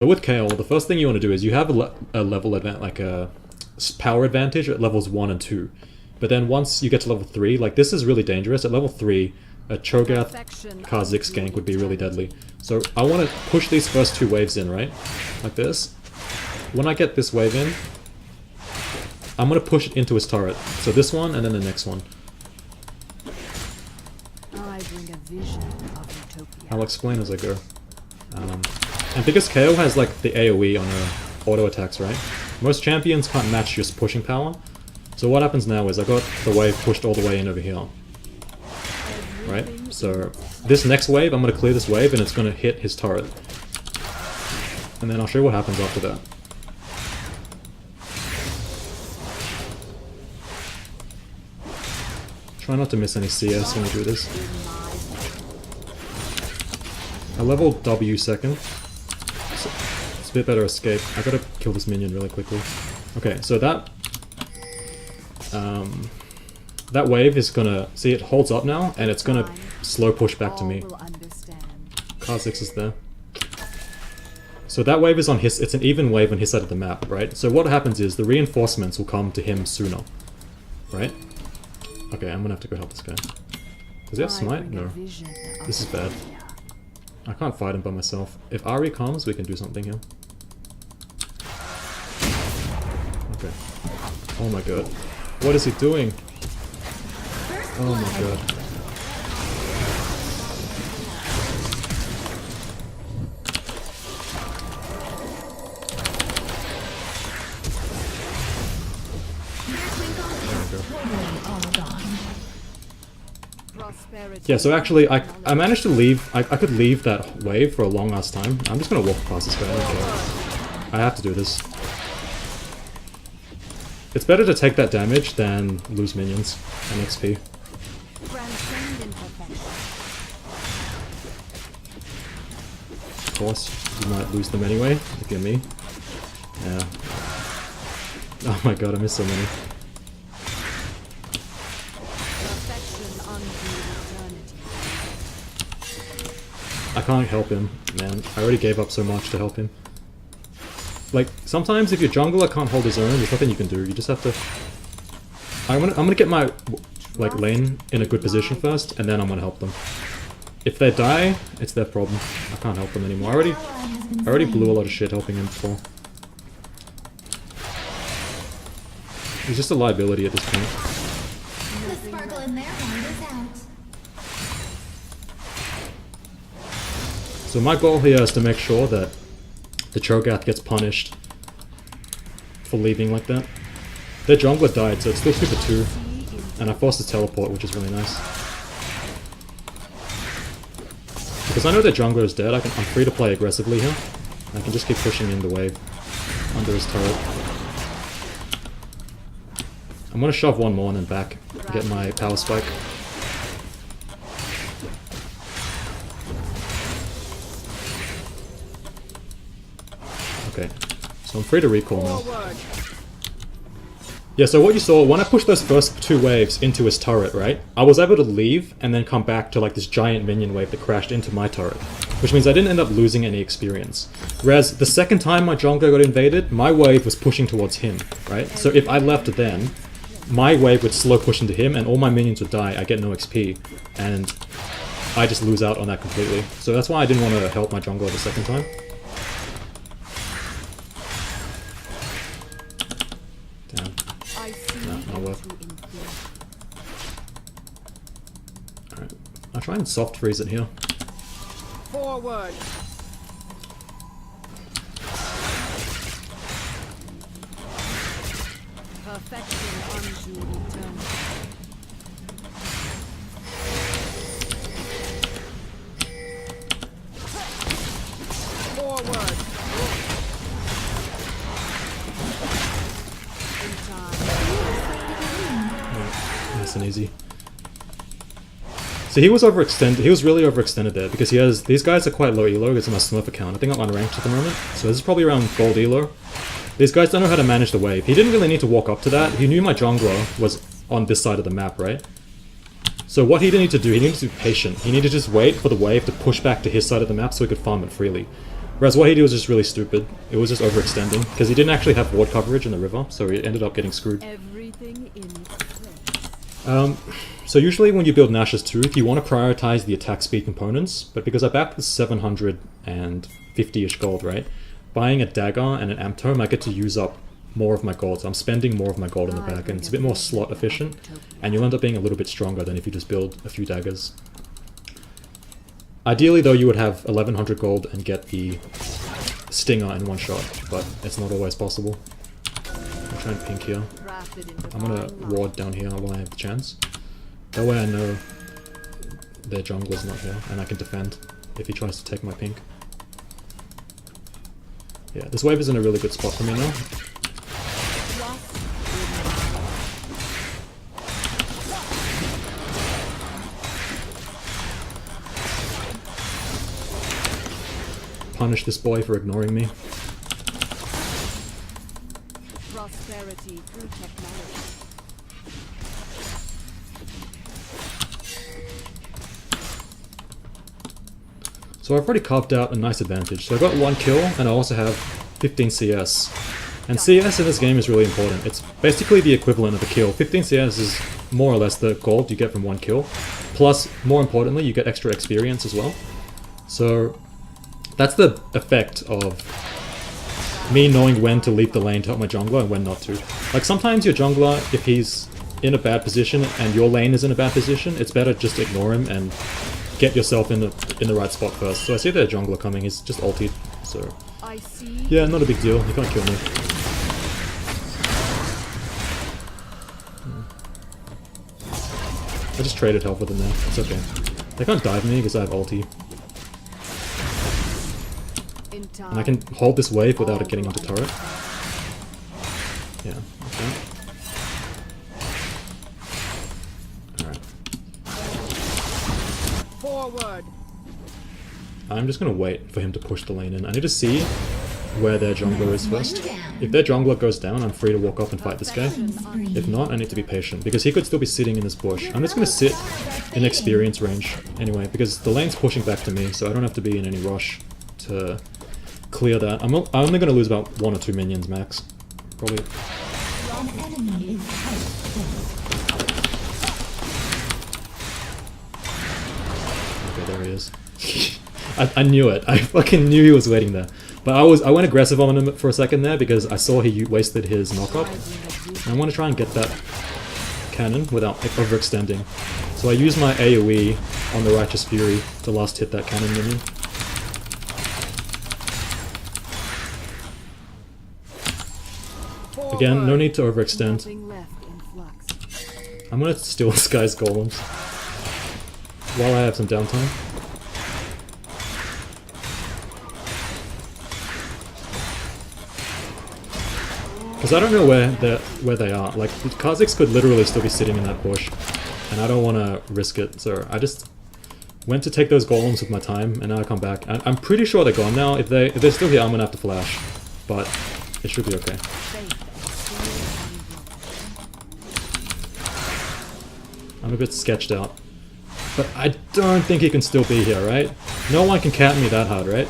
So with Kale, the first thing you want to do is you have a level like a power advantage at levels 1 and 2. But then once you get to level 3, like this is really dangerous. At level 3, a Cho'Gath Kha'Zix gank would be really deadly. So I want to push these first two waves in, right? Like this. When I get this wave in, I'm going to push it into his turret. So this one and then the next one. I bring a vision of utopia. I'll explain as I go. And because KO has like the AoE on her auto attacks, right? Most champions can't match just pushing power. So what happens now is I got the wave pushed all the way in over here. Right? So this next wave, I'm going to clear this wave and it's going to hit his turret. And then I'll show you what happens after that. Try not to miss any CS when you do this. I leveled W second. So it's a bit better escape. I gotta kill this minion really quickly. Okay, so that that wave is gonna see it holds up now, and it's gonna slow push back to me. Kha'Zix is there. So that wave is on his. It's an even wave on his side of the map, right? So what happens is the reinforcements will come to him sooner, right? Okay, I'm gonna have to go help this guy. Does he have smite? No. This is bad. I can't fight him by myself. If Ahri comes, we can do something here. Okay. Oh my god. What is he doing? Oh my god. Yeah, so actually, I managed to leave. I could leave that wave for a long ass time. I'm just gonna walk past this guy. I don't care. I have to do this. It's better to take that damage than lose minions and XP. Of course, you might lose them anyway. Look at me. Yeah. Oh my god, I missed so many. I can't help him, man. I already gave up so much to help him. Like, sometimes if your jungler can't hold his own, there's nothing you can do. You just have to... I'm gonna get my, like, lane in a good position first, and then I'm gonna help them. If they die, it's their problem. I can't help them anymore. I already blew a lot of shit helping him before. He's just a liability at this point. The sparkle in their hand is out. So my goal here is to make sure that the Cho'Gath gets punished for leaving like that. Their jungler died, so it's still super 2, and I forced a teleport, which is really nice. Because I know their jungler is dead, I'm free to play aggressively here. I can just keep pushing in the wave under his turret. I'm gonna shove one more and then back and get my power spike. Okay, so I'm free to recall now. Yeah, so what you saw, when I pushed those first two waves into his turret, right? I was able to leave and then come back to like this giant minion wave that crashed into my turret. Which means I didn't end up losing any experience. Whereas the second time my jungler got invaded, my wave was pushing towards him, right? So if I left then, my wave would slow push into him and all my minions would die, I get no XP. And I just lose out on that completely. So that's why I didn't want to help my jungler the second time. Alright, I'll try and soft freeze it here. Forward. Perfection unto eternity. Forward. Nice and easy. So he was overextended. He was really overextended there because he has these guys are quite low elo. It's on my Smurf account. I think I'm unranked at the moment, so this is probably around gold elo. These guys don't know how to manage the wave. He didn't really need to walk up to that. He knew my jungler was on this side of the map, right? So what he didn't need to do, he needed to be patient. He needed to just wait for the wave to push back to his side of the map so he could farm it freely. Whereas what he did was just really stupid. It was just overextending, because he didn't actually have ward coverage in the river, so he ended up getting screwed. Everything in its place. So usually when you build Nash's Tooth, you want to prioritize the attack speed components, but because I backed the 750-ish gold, right? Buying a dagger and an amp tome, I get to use up more of my gold, so I'm spending more of my gold in the back, and it's a bit more slot efficient, and you'll end up being a little bit stronger than if you just build a few daggers. Ideally though, you would have 1100 gold and get the stinger in one shot, but it's not always possible. I'm trying pink here. Crafted in I'm gonna divine ward down here while I have the chance. That way I know their jungler's not here, and I can defend if he tries to take my pink. Yeah, this wave is in a really good spot for me now. Punish this boy for ignoring me. prosperity through technology. So I've already carved out a nice advantage. So I got 1 kill, and I also have 15 CS. And CS in this game is really important. It's basically the equivalent of a kill. 15 CS is more or less the gold you get from 1 kill. Plus, more importantly, you get extra experience as well. So that's the effect of me knowing when to leave the lane to help my jungler and when not to. Like sometimes your jungler, if he's in a bad position and your lane is in a bad position, it's better just to ignore him and get yourself in the right spot first. So I see their jungler coming, he's just ultied, so I see. yeah, not a big deal, he can't kill me. I just traded health with him there, it's okay. They can't dive me because I have ulti. In time. And I can hold this wave without it getting into turret. Yeah, okay. Alright. Forward. I'm just gonna wait for him to push the lane in. I need to see where their jungler is first. If their jungler goes down, I'm free to walk up and fight this guy. If not, I need to be patient, because he could still be sitting in this bush. I'm just gonna sit in experience range anyway, because the lane's pushing back to me, so I don't have to be in any rush to clear that. I'm only gonna lose about 1 or 2 minions max. Probably. An enemy is Okay, there he is. I knew it. I fucking knew he was waiting there. But I went aggressive on him for a second there because I saw he wasted his knockup. And I want to try and get that cannon without overextending. So I used my AoE on the Righteous Fury to last hit that cannon minion. Again, no need to overextend. Nothing left in flux. I'm gonna steal this guy's golems while I have some downtime. Because I don't know where they are. Like, the Kha'Zix could literally still be sitting in that bush, and I don't want to risk it, so I just went to take those golems with my time, and now I come back. I'm pretty sure they're gone now. If they're still here, I'm gonna have to flash, but it should be okay. I'm a bit sketched out. But I don't think he can still be here, right? No one can cat me that hard, right?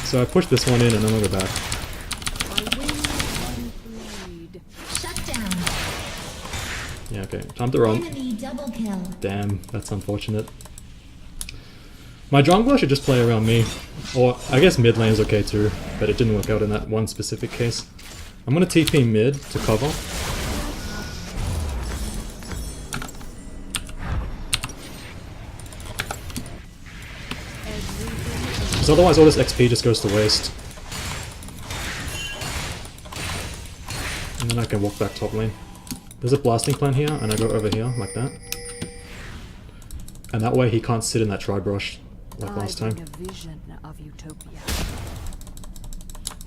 So I push this one in and I'm gonna go back. shut down. Yeah, okay. Time to run. Enemy double kill. Damn, that's unfortunate. My jungler should just play around me. Or, I guess mid lane is okay too, but it didn't work out in that one specific case. I'm gonna TP mid to cover. Because otherwise all this XP just goes to waste. And then I can walk back top lane. There's a blasting plan here, and I go over here, like that. And that way he can't sit in that tri-brush like last I time. bring a vision of utopia.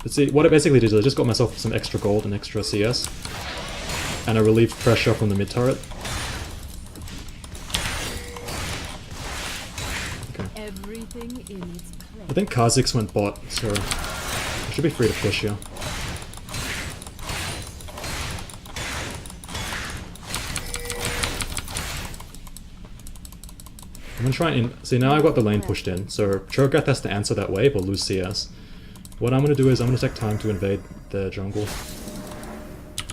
But see, what it basically did is I just got myself some extra gold and extra CS. And I relieved pressure from the mid turret. Okay. Everything in its I place. think Kha'Zix went bot, so I should be free to push here. I'm gonna try and... See, now I've got the lane pushed in, so Cho'Gath has to answer that wave or lose CS. What I'm gonna do is I'm gonna take time to invade the jungle.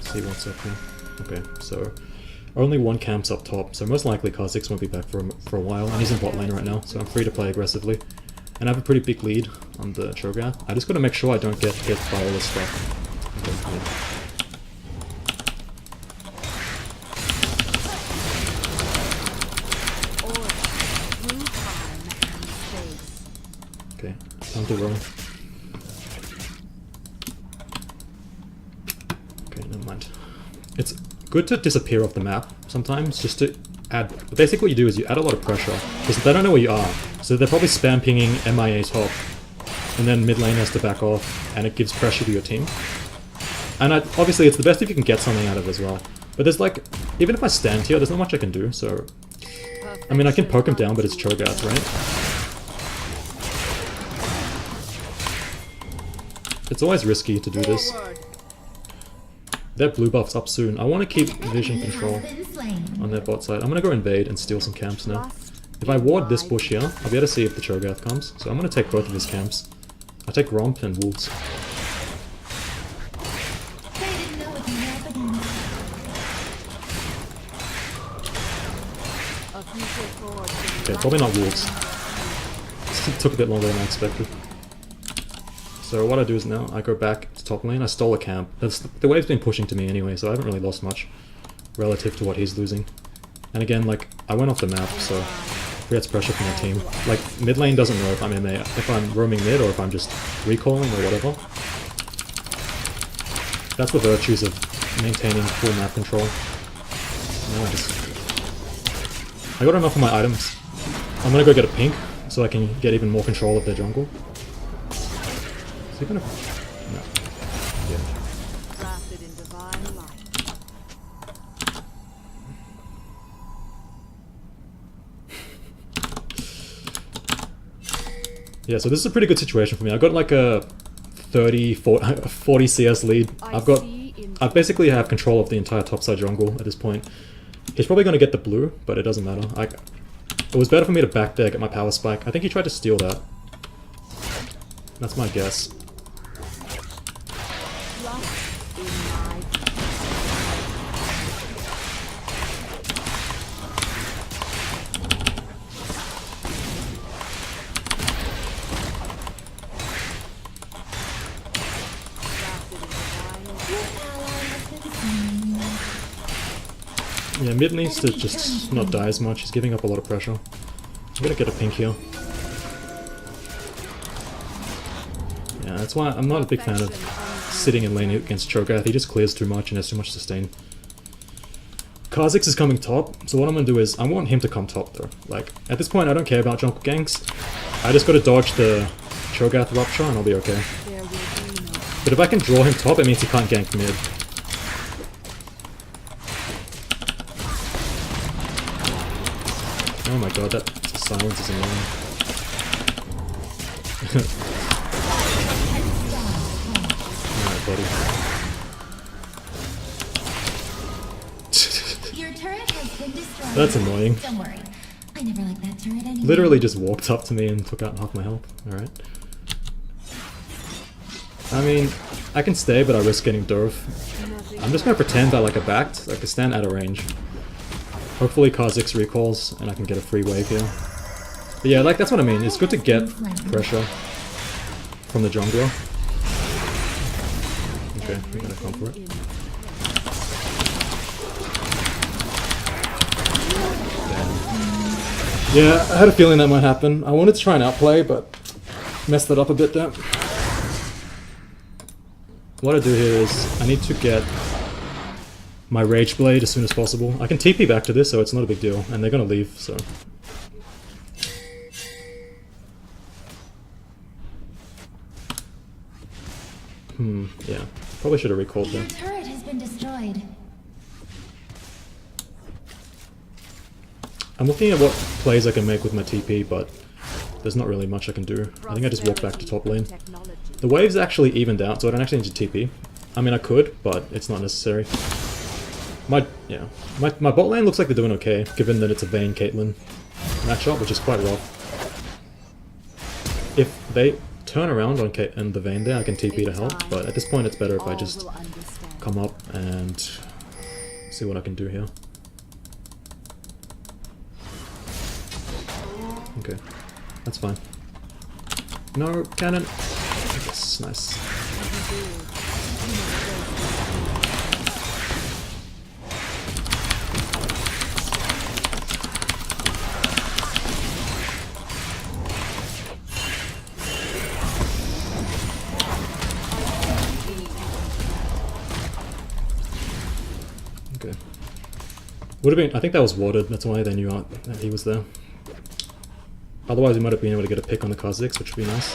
See what's up here. Okay, so... Only one camp's up top, so most likely Kha'Zix won't be back for a while, and he's in bot lane right now, so I'm free to play aggressively. And I have a pretty big lead on the Cho'Gath. I just gotta make sure I don't get hit by all this stuff. Okay, yeah. Okay, time to roam. Okay, never mind. It's good to disappear off the map sometimes, just to add... Basically what you do is you add a lot of pressure, because they don't know where you are. So they're probably spam pinging MIA top, and then mid lane has to back off, and it gives pressure to your team. And obviously it's the best if you can get something out of it as well. But there's like... Even if I stand here, there's not much I can do, so... I mean, I can poke him down, but it's Cho'Gath, right? It's always risky to do this. Their blue buff's up soon. I want to keep vision control on their bot side. I'm going to go invade and steal some camps now. If I ward this bush here, I'll be able to see if the Cho'Gath comes. So I'm going to take both of his camps. I take Romp and Wolves. Okay, probably not Wolves. It took a bit longer than I expected. So what I do is now, I go back to top lane, I stole a camp. The wave's been pushing to me anyway, so I haven't really lost much relative to what he's losing. And again, like, I went off the map, so creates pressure from my team. Like, mid lane doesn't know if I'm MA, if I'm roaming mid or if I'm just recalling or whatever. That's the virtues of maintaining full map control. Now I got enough of my items. I'm gonna go get a pink, so I can get even more control of their jungle. Is he gonna... No. Yeah. Crafted in divine light. Yeah, so this is a pretty good situation for me. I've got like a 40 CS lead. I basically have control of the entire topside jungle at this point. He's probably gonna get the blue, but it doesn't matter. It was better for me to back there, get my power spike. I think he tried to steal that. That's my guess. Yeah, mid needs to just not die as much. He's giving up a lot of pressure. I'm gonna get a pink here. Yeah, that's why I'm not a big fan of sitting in lane against Cho'Gath. He just clears too much and has too much sustain. Kha'Zix is coming top, so what I'm gonna do is I want him to come top though. Like, at this point I don't care about jungle ganks. I just gotta dodge the Cho'Gath rupture and I'll be okay. But if I can draw him top, it means he can't gank mid. Oh my god, that silence is annoying. Alright, buddy. Your turret has been destroyed. That's annoying. Don't worry. I never liked that turret anyway. Literally just walked up to me and took out half my health. Alright. I mean, I can stay, but I risk getting dove. I'm just gonna pretend I like a backed, like I stand out of range. Hopefully Kha'Zix recalls and I can get a free wave here. But yeah, like that's what I mean. It's good to get pressure from the jungler. Okay, we're gonna come for it. Damn. Yeah, I had a feeling that might happen. I wanted to try and outplay, but messed it up a bit there. What I do here is I need to get my Rage Blade as soon as possible. I can TP back to this, so it's not a big deal, and they're gonna leave, so... yeah. Probably should have recalled Your there. turret has been destroyed. I'm looking at what plays I can make with my TP, but there's not really much I can do. I think I just walk back to top lane. The wave's actually evened out, so I don't actually need to TP. I mean, I could, but it's not necessary. My bot lane looks like they're doing okay, given that it's a Vayne Caitlyn matchup, which is quite rough. If they turn around on in the Vayne there, I can TP to help, but at this point it's better if I All just will understand. come up and see what I can do here. Okay, that's fine. No, cannon! Yes, nice. Okay. Would have been, I think that was warded, that's why they knew that he was there. Otherwise we might have been able to get a pick on the Kha'Zix, which would be nice.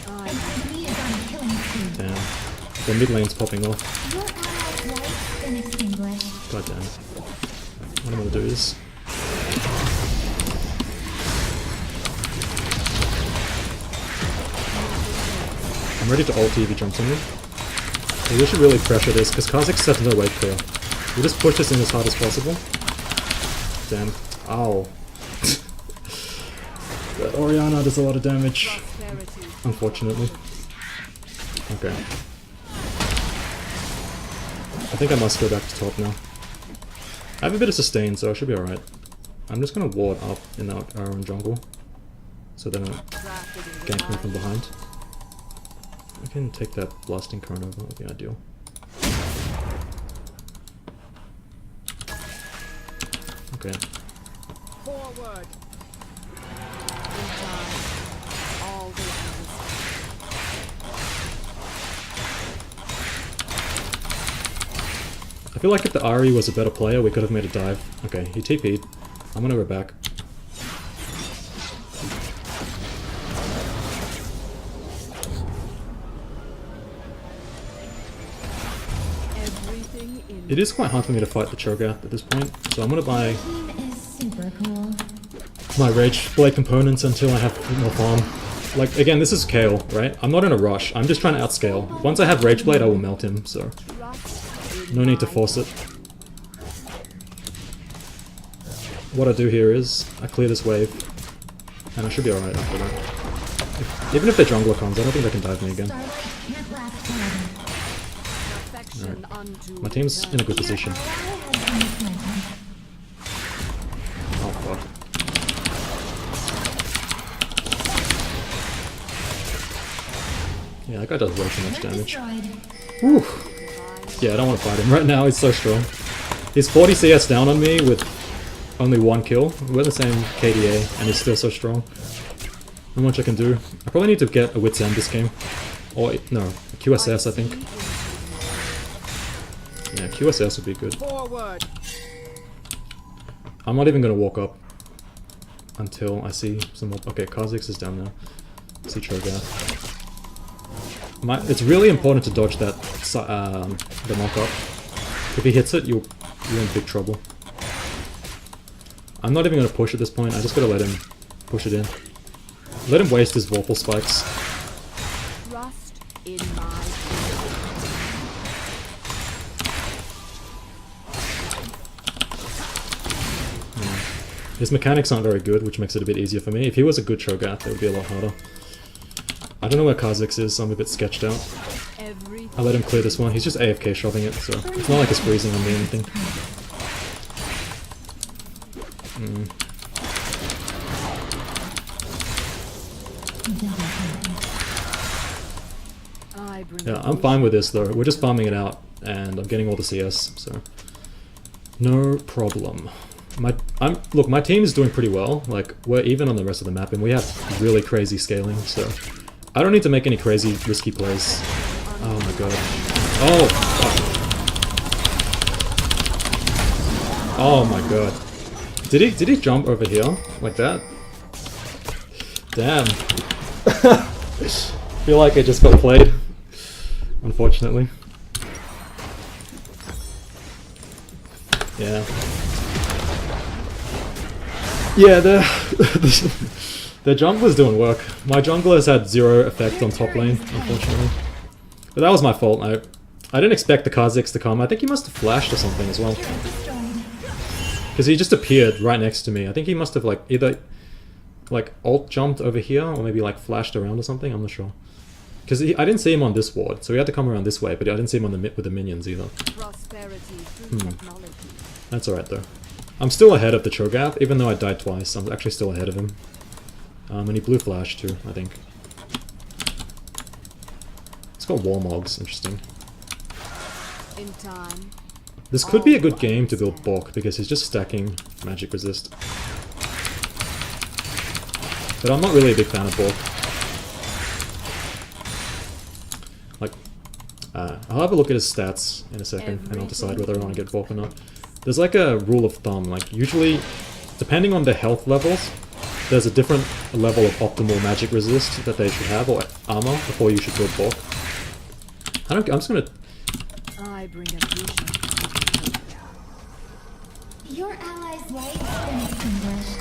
An enemy is on a killing spree. Damn. The mid lane's popping off. Your allies' light's been extinguished. God damn it. What I'm gonna do is... I'm ready to ult if he jumps on me. We should really pressure this, because Kha'Zix has no wave clear. We just push this in as hard as possible. Damn. Ow. That Orianna does a lot of damage, Prosperity. unfortunately. Okay. I think I must go back to top now. I have a bit of sustain, so I should be alright. I'm just gonna ward up in our own jungle, so they don't Drafted in gank me from divine behind. I can take that blasting current over, that would be ideal. Okay. Forward. In time. All will understand. I feel like if the Ahri was a better player, we could have made a dive. Okay, he TP'd. I'm gonna go back. Everything in It is quite hard for me to fight the Cho'Gath at this point, so I'm gonna buy Team is super cool. my Rage Blade components until I have more farm. Like, again, this is Kayle, right? I'm not in a rush, I'm just trying to outscale. Once I have Rage Blade, I will melt him, so trust. no need to force it. What I do here is, I clear this wave, and I should be alright after that. Even if their jungler comes, I don't think they can dive me again. Starlight can't last forever. Perfection unto My team's in a good position. Ally has been slain. Oh fuck. Yeah, that guy does way too much Turret damage. destroyed. Whew. Yeah, I don't want to fight him right now, he's so strong. He's 40 CS down on me with only 1 kill. We're the same KDA, and he's still so strong. Not much I can do. I probably need to get a Wit's End this game. Or, no, a QSS I think. Yeah, QSS would be good. Forward. I'm not even gonna walk up until I see some more. Okay, Kha'Zix is down now. See Cho'Gath. It's really important to dodge that the knock-up. If he hits it, you're in big trouble. I'm not even gonna push at this point. I just gotta let him push it in. Let him waste his Vorpal spikes. Trust in my His mechanics aren't very good, which makes it a bit easier for me. If he was a good Cho'Gath, it would be a lot harder. I don't know where Kha'Zix is, so I'm a bit sketched out. every I let him clear this one. He's just AFK shoving it, so it's not like he's freezing on me or anything. I bring Yeah, I'm fine with this though. We're just farming it out, and I'm getting all the CS, so no problem. Look, my team is doing pretty well. Like, we're even on the rest of the map, and we have really crazy scaling, so I don't need to make any crazy risky plays. Oh my god. Oh, fuck. Oh my god. Did he jump over here like that? Damn. Feel like I just got played, unfortunately. Yeah. Yeah, the jungler's doing work. My jungler has had 0 effect on top lane, unfortunately. But that was my fault. I didn't expect the Kha'Zix to come. I think he must have flashed or something as well. Turret destroyed. Because he just appeared right next to me. I think he must have like either like alt jumped over here or maybe like flashed around or something. I'm not sure. Because I didn't see him on this ward, so he had to come around this way. But I didn't see him on with the minions either. Prosperity through technology. That's alright though. I'm still ahead of the Cho'Gath, even though I died twice. I'm actually still ahead of him. And he blue flash too, I think. It's got Warmogs, interesting. In time. This could be a good game to build Bork, because he's just stacking magic resist. But I'm not really a big fan of Bork. Like, I'll have a look at his stats in a second, and I'll decide whether I want to get Bork or not. There's like a rule of thumb, like usually, depending on the health levels, there's a different level of optimal magic resist that they should have, or armor, before you should build Bork. I'm just gonna... I bring a vision. Your allies' light has been extinguished.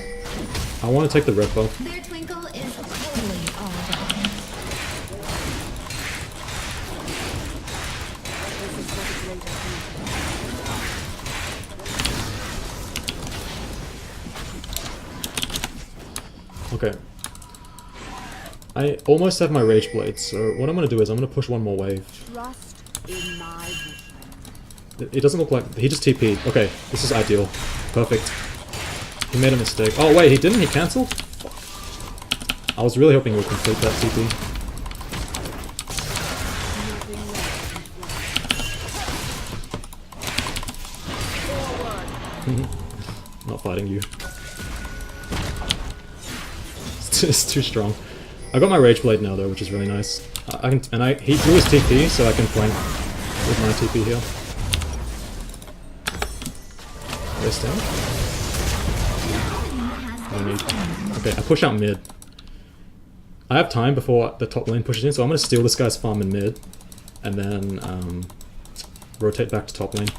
I want to take the red buff. Their twinkle is totally all gone. This is what a greater Okay. I almost have my Rage Blades, so what I'm gonna do is I'm gonna push one more wave. trust in my vision. It doesn't look like... he just TP'd. Okay, this is ideal. Perfect. He made a mistake. Oh wait, he didn't? He cancelled? I was really hoping he would complete that TP. Nothing left in flight. Not fighting you. It's too strong. I got my Rage Blade now though, which is really nice. He drew his TP, so I can flank with my TP here. This down? No need. Okay, I push out mid. I have time before the top lane pushes in, so I'm gonna steal this guy's farm in mid, and then rotate back to top lane.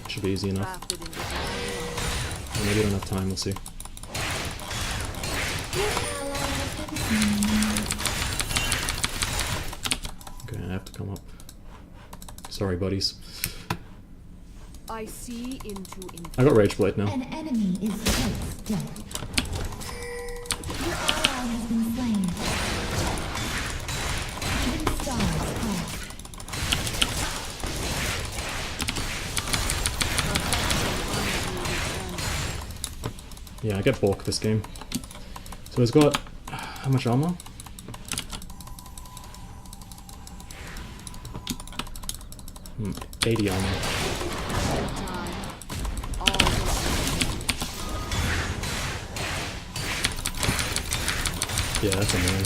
Should be easy enough. Crafted into value. Or maybe I don't have time, we'll see. Okay, I have to come up. Sorry, buddies. I see into I got Rage Blade now. An enemy is quite dead. Your ally has been slain. Even stars fall. Yeah, I get Bork this game. So he's got... how much armor? Hmm, 80 armor. time. All the Yeah, that's annoying.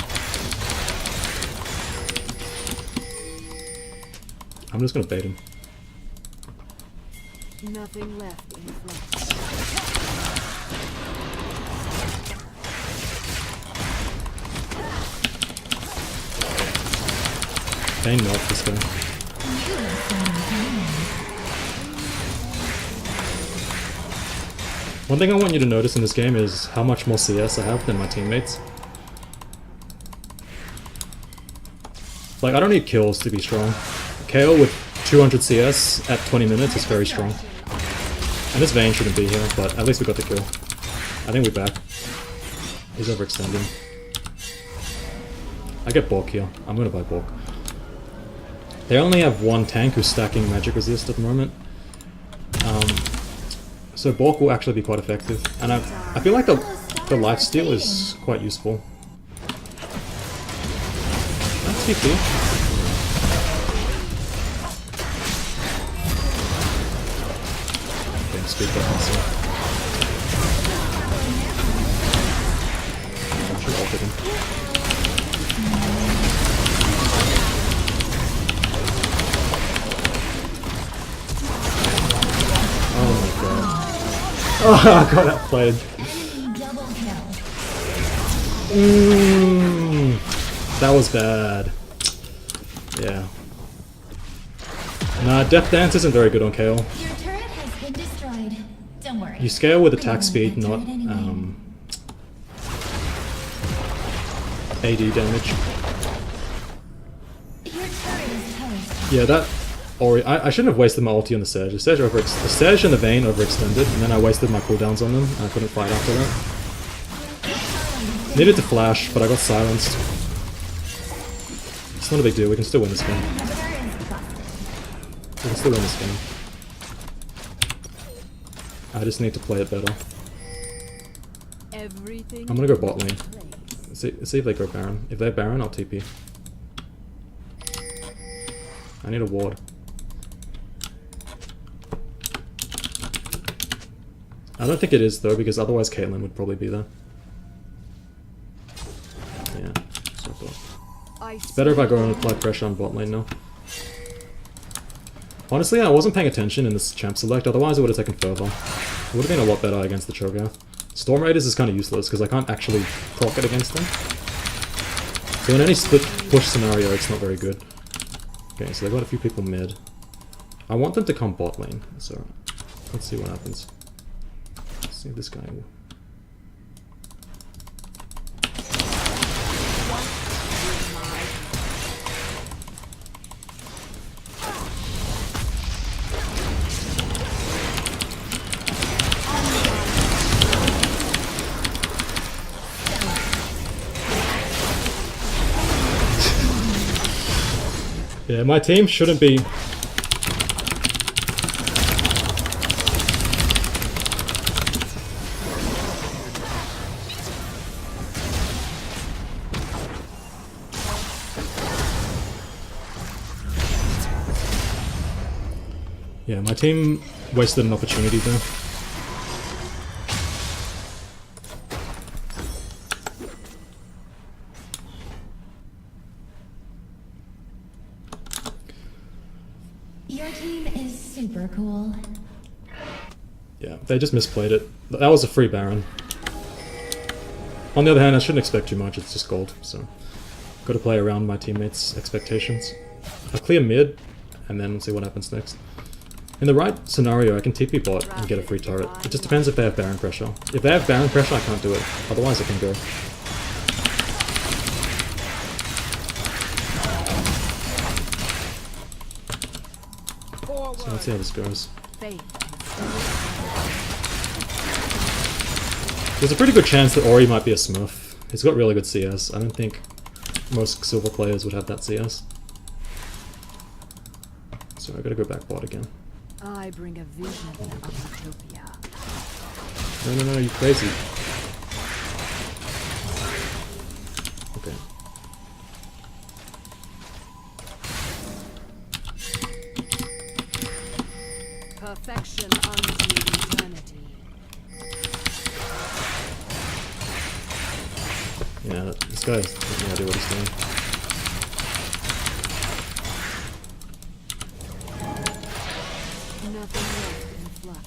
I'm just gonna bait him. nothing left in flight. Bane milk this guy. One thing I want you to notice in this game is how much more CS I have than my teammates. Like, I don't need kills to be strong. KO with 200 CS at 20 minutes is very strong. And this Vayne shouldn't be here, but at least we got the kill. I think we're back. He's overextending. I get Bork here. I'm gonna buy Bork. They only have one tank who's stacking magic resist at the moment. So Bork will actually be quite effective. And I feel like the lifesteal is quite useful. That's TP. Okay, speed up myself. I should ult him. Oh, I got outplayed. Double kill. That was bad. Yeah. Nah, Death Dance isn't very good on KO. Your turret has been destroyed. Don't worry. You scale with attack speed, not AD damage. Your turret is toast. Yeah, that Ori. I shouldn't have wasted my ulti on the Surge. The Surge and the Vayne overextended, and then I wasted my cooldowns on them, and I couldn't fight after that. Needed to flash, but I got silenced. It's not a big deal, we can still win this game. We can still win this game. I just need to play it better. Everything I'm gonna go bot lane. in place. See if they go Baron. If they're Baron, I'll TP. I need a ward. I don't think it is though, because otherwise Caitlyn would probably be there. Yeah, so I thought. It's better if I go and apply pressure on bot lane now. Honestly, I wasn't paying attention in this champ select, otherwise it would have taken further. It would have been a lot better against the Cho'Gath. Storm Raiders is kind of useless, because I can't actually proc it against them. So in any split push scenario, it's not very good. Okay, so they've got a few people mid. I want them to come bot lane, so let's see what happens. Let's see if this guy will... Yeah, my team shouldn't be... Yeah, my team wasted an opportunity there. Your team is super cool. Yeah, they just misplayed it. That was a free Baron. On the other hand, I shouldn't expect too much, it's just gold, so... Gotta play around my teammates' expectations. I'll clear mid, and then we'll see what happens next. In the right scenario, I can TP bot and get a free turret. It just depends if they have Baron pressure. If they have Baron pressure, I can't do it. Otherwise, I can go. So let's see how this goes. There's a pretty good chance that Ori might be a Smurf. He's got really good CS. I don't think most silver players would have that CS. So I gotta go back bot again. I bring a vision of utopia. No, you crazy. Okay. Perfection unto eternity. Yeah, this guy has no idea what he's doing. Nothing left in flux.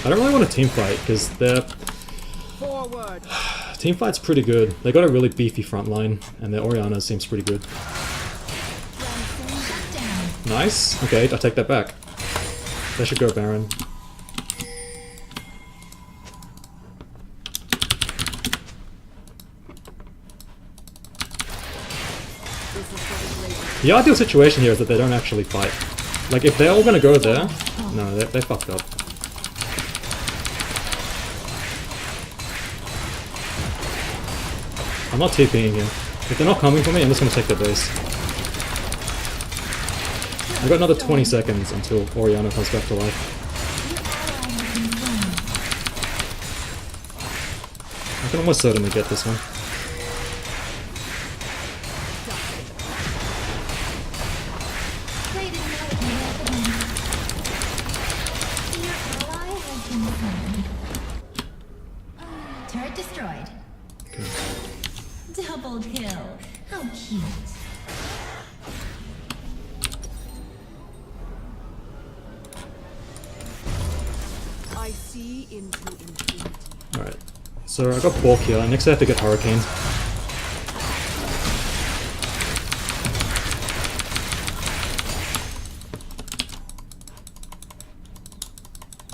I don't really want a team fight because their Forward. team fight's pretty good. They got a really beefy front line, and their Orianna seems pretty good. Shut down. Nice. Okay, I take that back. They should go Baron. This is for the laser. The ideal situation here is that they don't actually fight. Like, if they're all gonna go there... No, they fucked up. I'm not TPing here. If they're not coming for me, I'm just gonna take their base. I've got another 20 seconds until Orianna comes back to life. I can almost certainly get this one. Play it out with me at the moment. Your ally has been slain. Turret destroyed. Okay. Double kill. How cute. I see into infinity. Alright. So I got Bork here. Next I have to get Hurricane.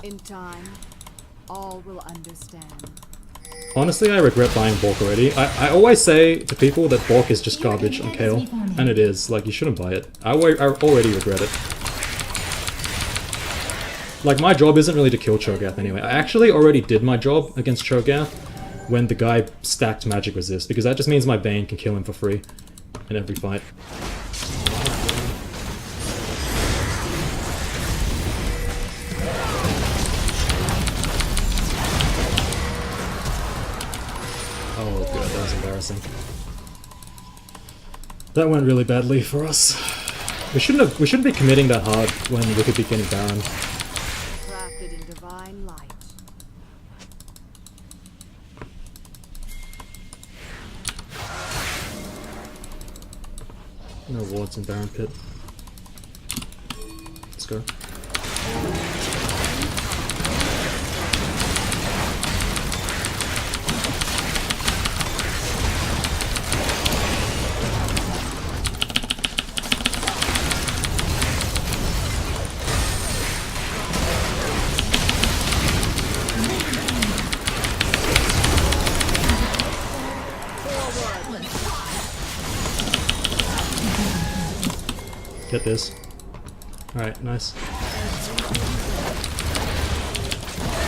In time, all will understand. Honestly, I regret buying Bork already. I always say to people that Bork is just garbage on Kayle, and it is. Like, you shouldn't buy it. I already regret it. Like, my job isn't really to kill Cho'Gath anyway. I actually already did my job against Cho'Gath when the guy stacked magic resist, because that just means my Bane can kill him for free in every fight. Oh god, that was embarrassing. That went really badly for us. We shouldn't be committing that hard when we could be getting Baron. Crafted in divine light. No wards in Baron Pit. Let's go. Get this. Alright, nice.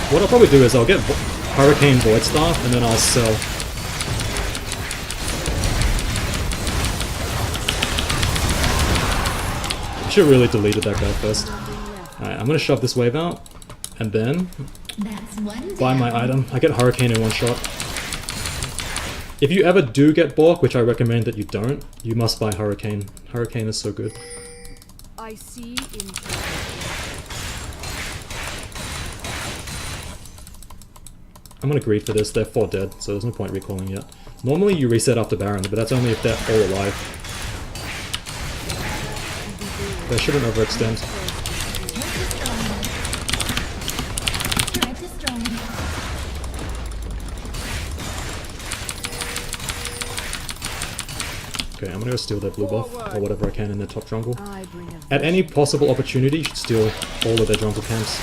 What I'll probably do is I'll get Hurricane Void Staff and then I'll sell. Should really deleted that guy first. Alright, I'm gonna shove this wave out and then That's one buy my down. item. I get Hurricane in one shot. If you ever do get Bork, which I recommend that you don't, you must buy Hurricane. Hurricane is so good. I see into I'm gonna greed for this, they're 4 dead, so there's no point recalling yet. Normally you reset after Baron, but that's only if they're all alive. They shouldn't overextend. Turret destroyed. Okay, I'm gonna go steal their blue buff, or whatever I can in their top jungle. I bring a At any possible opportunity, you should steal all of their jungle camps.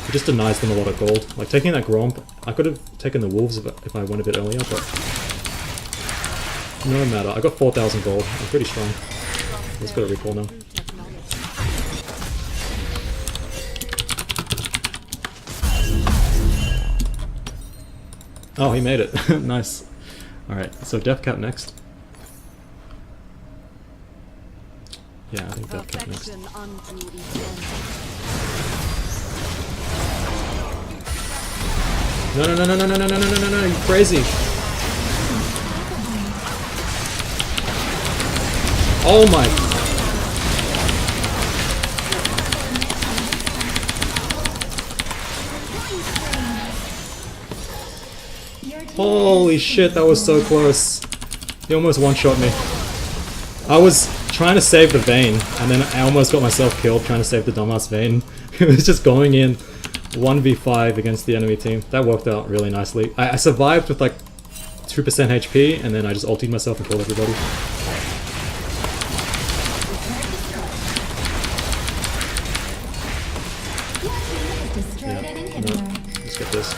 It just denies them a lot of gold. Like, taking that Gromp, I could have taken the Wolves if I went a bit earlier, but no matter. I got 4,000 gold. I'm pretty strong. Let's go to recall now. technology. Oh, he made it. Nice. Alright, so Death Cap next. Yeah, I think Death Cap next. Perfection unto eternity. No, no, no, no, no, no, no, no, no, no, no, you crazy. Oh my. Your team Holy shit, that was so close. He almost one-shot me. I was trying to save the Vayne, and then I almost got myself killed trying to save the dumbass Vayne. It was just going in 1v5 against the enemy team. That worked out really nicely. I survived with like 2% HP, and then I just ultied myself and killed everybody. has destroyed an No, inhibitor. let's get this.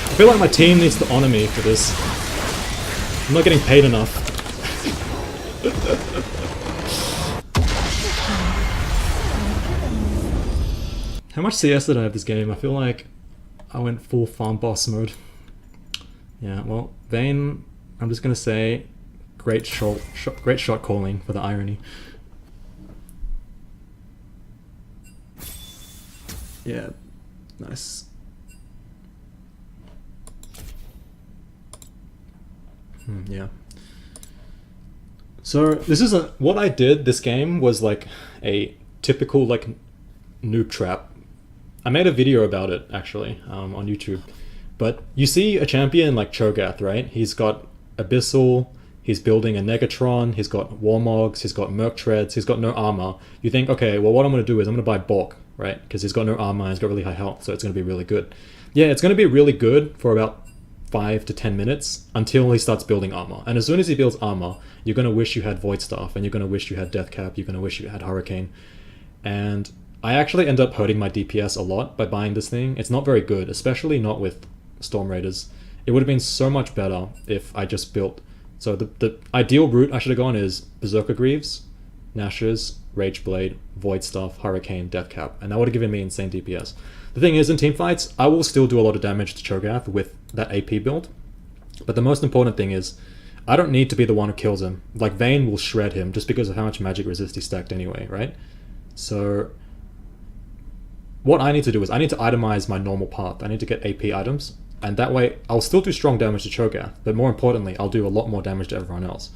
I feel like my team needs to honor me for this. I'm not getting paid enough. How much CS did I have this game? I feel like I went full farm boss mode. Yeah, well, Vayne, I'm just gonna say, great shot calling for the irony. Yeah, nice. Yeah. So this is what I did this game was like a typical like noob trap. I made a video about it actually on YouTube. But you see a champion like Cho'Gath, right? He's got Abyssal, he's building a Negatron, he's got Warmogs, he's got Merc Treads, he's got no armor. You think, okay, well what I'm going to do is I'm going to buy Bork, right? Because he's got no armor and he's got really high health, so it's going to be really good. Yeah, it's going to be really good for about 5 to 10 minutes until he starts building armor. And as soon as he builds armor, you're going to wish you had Void Staff, and you're going to wish you had Deathcap, you're going to wish you had Hurricane. And I actually end up hurting my DPS a lot by buying this thing. It's not very good, especially not with Storm Raiders. It would have been so much better if I just built... So the ideal route I should have gone is Berserker Greaves, Nashers, Rageblade, Void Staff, Hurricane, Deathcap, and that would have given me insane DPS. The thing is, in teamfights, I will still do a lot of damage to Cho'Gath with that AP build, but the most important thing is, I don't need to be the one who kills him. Like, Vayne will shred him just because of how much magic resist he stacked anyway, right? So, what I need to do is, I need to itemize my normal path. I need to get AP items, and that way, I'll still do strong damage to Cho'Gath, but more importantly, I'll do a lot more damage to everyone else.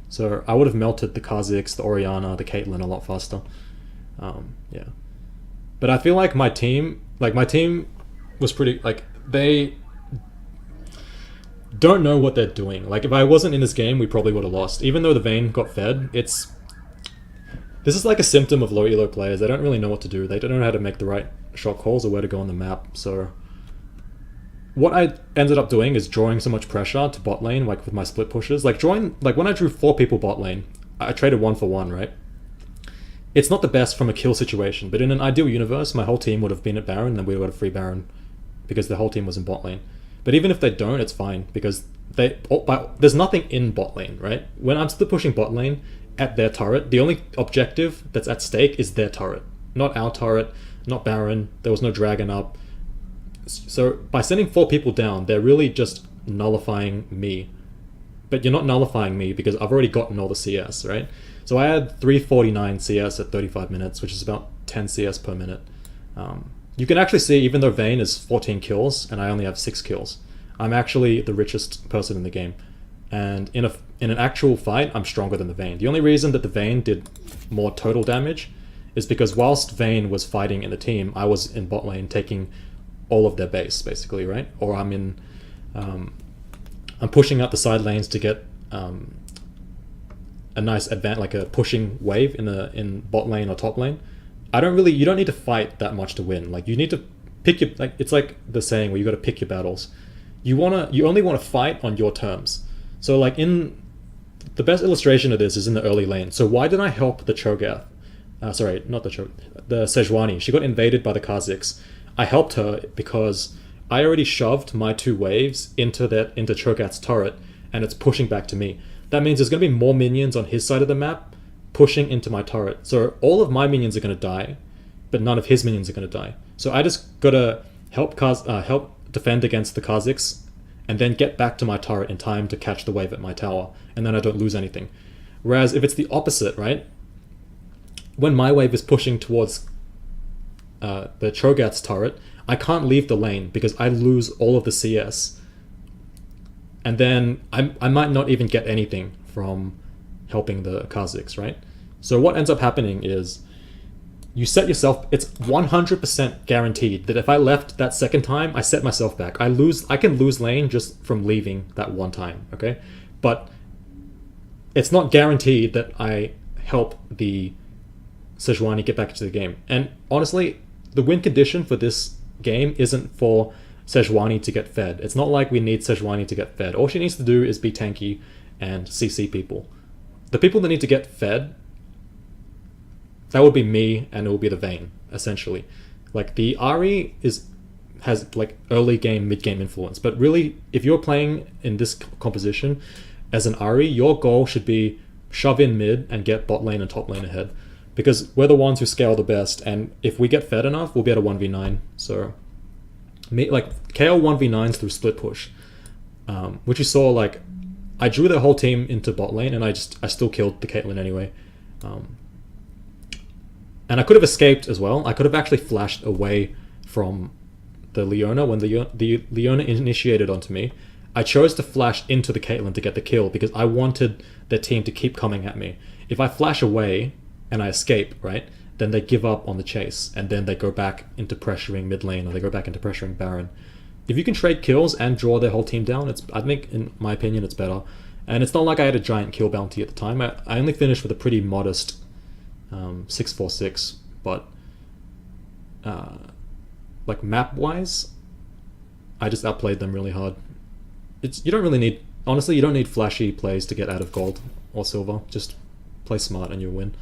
So, I would have melted the Kha'Zix, the Orianna, the Caitlyn a lot faster. Yeah. But I feel like my team was pretty, like, they don't know what they're doing. Like, if I wasn't in this game, we probably would have lost. Even though the Vayne got fed, this is like a symptom of low elo players. They don't really know what to do. They don't know how to make the right shot calls or where to go on the map. So what I ended up doing is drawing so much pressure to bot lane, like with my split pushes. Like when I drew 4 people bot lane, I traded 1 for 1, right? It's not the best from a kill situation, but in an ideal universe, my whole team would have been at Baron and we would have free Baron because the whole team was in bot lane. But even if they don't, it's fine because there's nothing in bot lane, right? When I'm still pushing bot lane at their turret, the only objective that's at stake is their turret, not our turret, not Baron. There was no dragon up. So by sending 4 people down, they're really just nullifying me. But you're not nullifying me because I've already gotten all the CS, right? So I had 349 CS at 35 minutes, which is about 10 CS per minute. You can actually see, even though Vayne is 14 kills and I only have 6 kills, I'm actually the richest person in the game. And in an actual fight, I'm stronger than the Vayne. The only reason that the Vayne did more total damage is because whilst Vayne was fighting in the team, I was in bot lane taking all of their base, basically, right? Or I'm pushing out the side lanes to get a nice advance, like a pushing wave in bot lane or top lane. You don't need to fight that much to win. Like, you need to pick your, like, it's like the saying where you got to pick your battles. You only want to fight on your terms. So like the best illustration of this is in the early lane. So why did I help the Cho'Gath? Sorry, not the Cho'Gath, the Sejuani. She got invaded by the Kha'Zix. I helped her because I already shoved my 2 waves into Cho'Gath's turret, and it's pushing back to me. That means there's going to be more minions on his side of the map pushing into my turret. So all of my minions are going to die, but none of his minions are going to die. So I just got to help defend against the Kha'Zix, and then get back to my turret in time to catch the wave at my tower, and then I don't lose anything. Whereas if it's the opposite, right? When my wave is pushing towards the Cho'Gath's turret, I can't leave the lane because I lose all of the CS. And then I might not even get anything from helping the Kha'Zix, right? So what ends up happening is you set yourself, it's 100% guaranteed that if I left that second time, I set myself back. I can lose lane just from leaving that one time, okay? But it's not guaranteed that I help the Sejuani get back into the game. And honestly, the win condition for this game isn't for Sejuani to get fed. It's not like we need Sejuani to get fed. All she needs to do is be tanky and CC people. The people that need to get fed, that would be me, and it will be the Vayne, essentially. Like, the Ahri has like early game, mid game influence, but really, if you're playing in this composition as an Ahri, your goal should be shove in mid and get bot lane and top lane ahead, because we're the ones who scale the best, and if we get fed enough, we'll be able to 1v9. So, KO 1v9s through split push, which you saw, like, I drew the whole team into bot lane, and I still killed the Caitlyn anyway. And I could have escaped as well. I could have actually flashed away from the Leona when the Leona initiated onto me. I chose to flash into the Caitlyn to get the kill because I wanted their team to keep coming at me. If I flash away and I escape, right, then they give up on the chase, and then they go back into pressuring mid lane, or they go back into pressuring Baron. If you can trade kills and draw their whole team down, I think, in my opinion, it's better. And it's not like I had a giant kill bounty at the time. I only finished with a pretty modest 646, but like map-wise, I just outplayed them really hard. You don't really need, honestly, you don't need flashy plays to get out of gold or silver. Just play smart and you'll win.